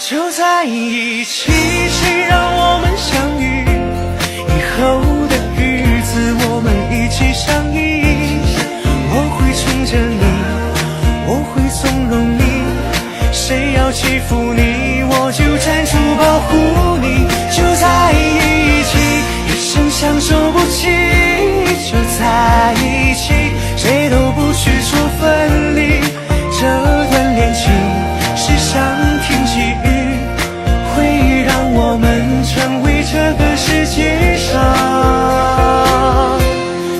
就在一起，谁让我们相遇？以后的日子我们一起相依。我会宠着你，我会纵容你，谁要欺负你，我就站出保护你。就在一起，一生相守不弃。就在一起，谁都不许说分离。这段恋情是上天给予，会让我们成为这个世界上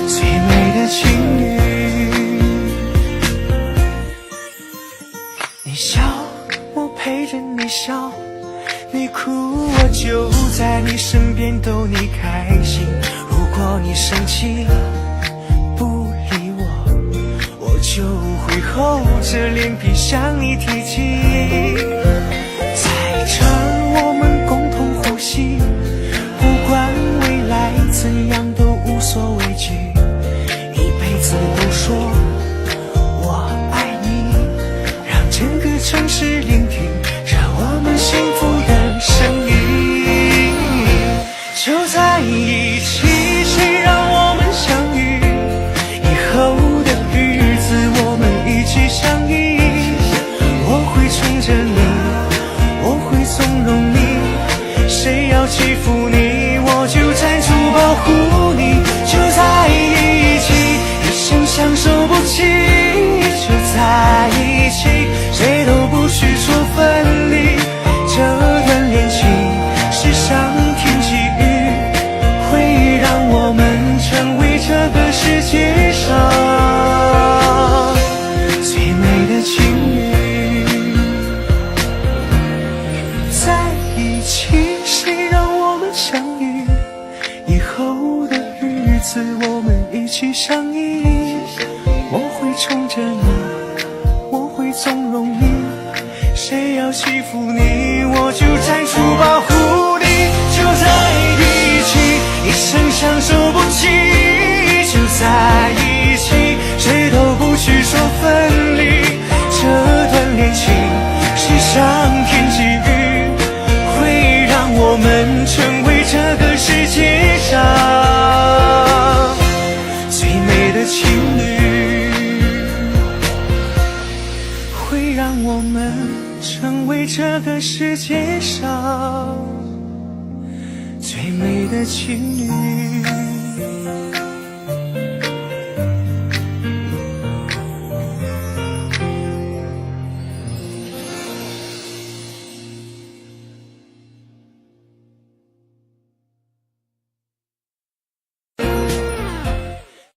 最美的情侣。你笑，我陪着你笑，你哭，我就在你身边逗你开心。如果你生气不理我，我就会厚着脸皮向你提起。在这儿我们共同呼吸，不管未来怎样都无所畏惧，一辈子都说我爱你，让整个城市聆听着我们幸福的声音。就在一起，谁让我们相遇？以后的日子我们一起相依。我会宠着你，我会纵容你，谁要欺负你，我就站出保护你。就在一起，一生相守不弃。就在一起，谁都不许说分离。这段恋情是上天给予，会让我们成为这个世界上最美的情侣。在一起，谁让我们相遇？以后的日子我们一起相依。我会宠着你，我会纵容你，谁要欺负你，我就站出保护你。就在一起，一生相守不弃。就在一起，谁都不许说分离。这段恋情是上天给予，会让我们成为这个世界上最美的情侣，会让我们成为这个世界上最美的情侣。